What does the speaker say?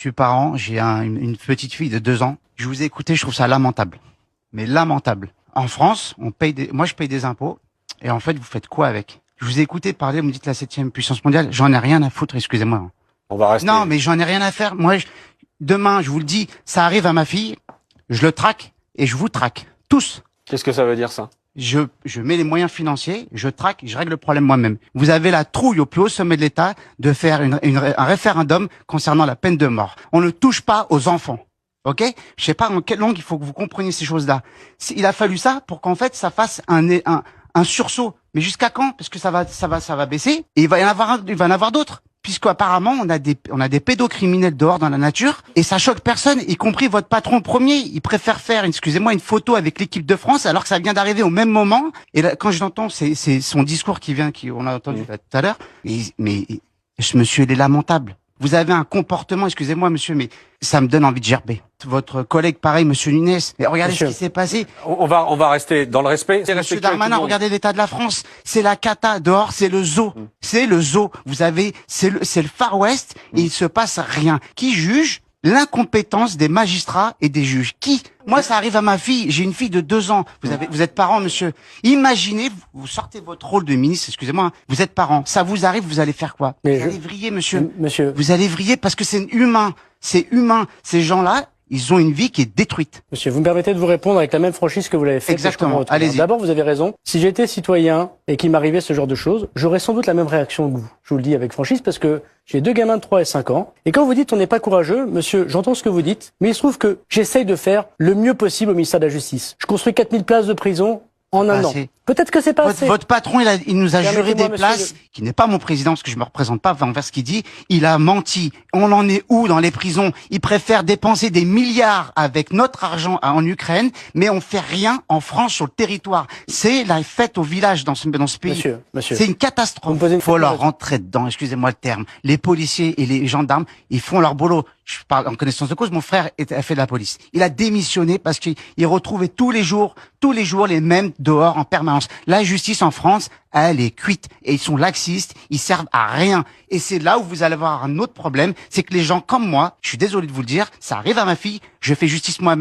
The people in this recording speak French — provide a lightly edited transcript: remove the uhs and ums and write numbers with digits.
Je suis parent, j'ai une petite fille de 2 ans. Je vous ai écouté, je trouve ça lamentable. Mais lamentable. En France, moi je paye des impôts, et en fait, vous faites quoi avec? Je vous ai écouté parler, vous me dites la 7e puissance mondiale, j'en ai rien à foutre, excusez-moi. On va rester. Non, mais j'en ai rien à faire. Moi, demain, je vous le dis, ça arrive à ma fille, je le traque, et je vous traque. Tous. Qu'est-ce que ça veut dire, ça? Je mets les moyens financiers, je traque, je règle le problème moi-même. Vous avez la trouille au plus haut sommet de l'État de faire un référendum concernant la peine de mort. On ne touche pas aux enfants. Ok? Je sais pas en quelle langue il faut que vous compreniez ces choses-là. Il a fallu ça pour qu'en fait ça fasse un sursaut. Mais jusqu'à quand? Parce que ça va baisser. Et il va en avoir d'autres. Puisqu'apparemment on a des pédocriminels dehors dans la nature et ça choque personne, y compris votre patron premier. Il préfère faire, excusez-moi, une photo avec l'équipe de France alors que ça vient d'arriver au même moment. Et là, quand je l'entends, c'est son discours on a entendu là, tout à l'heure. Mais ce monsieur, il est lamentable. Vous avez un comportement, excusez-moi monsieur, mais ça me donne envie de gerber. Votre collègue, pareil, monsieur Nunes, et regardez ce qui s'est passé. On va rester dans le respect. Monsieur Darmanin, regardez l'état de la France. C'est la cata dehors, c'est le zoo. C'est le zoo. C'est le Far West et il se passe rien. Qui juge l'incompétence des magistrats et des juges? Qui? Moi, ça arrive à ma fille. J'ai une fille de 2 ans. Vous êtes parent, monsieur. Imaginez, vous sortez votre rôle de ministre, excusez-moi, vous êtes parent. Ça vous arrive, vous allez faire quoi? Vous allez vriller, monsieur. Vous allez vriller parce que c'est humain. C'est humain. Ces gens-là, ils ont une vie qui est détruite. Monsieur, vous me permettez de vous répondre avec la même franchise que vous l'avez fait. Exactement. Allez-y. D'abord, vous avez raison. Si j'étais citoyen et qu'il m'arrivait ce genre de choses, j'aurais sans doute la même réaction que vous. Je vous le dis avec franchise parce que j'ai 2 gamins de 3 et 5 ans. Et quand vous dites on n'est pas courageux, monsieur, j'entends ce que vous dites, mais il se trouve que j'essaye de faire le mieux possible au ministère de la Justice. Je construis 4000 places de prison en un an. Peut-être que c'est pas assez. Votre patron, il nous a juré des places, qui n'est pas mon président, parce que je me représente pas envers ce qu'il dit. Il a menti. On en est où dans les prisons? Il préfère dépenser des milliards avec notre argent en Ukraine, mais on fait rien en France sur le territoire. C'est la fête au village dans ce pays. Monsieur. C'est une catastrophe. Il faut leur rentrer dedans, excusez-moi le terme. Les policiers et les gendarmes, ils font leur boulot. Je parle en connaissance de cause, mon frère a fait de la police. Il a démissionné parce qu'il retrouvait tous les jours les mêmes dehors en permanence. La justice en France, elle est cuite et ils sont laxistes, ils servent à rien. Et c'est là où vous allez avoir un autre problème, c'est que les gens comme moi, je suis désolé de vous le dire, ça arrive à ma fille, je fais justice moi-même.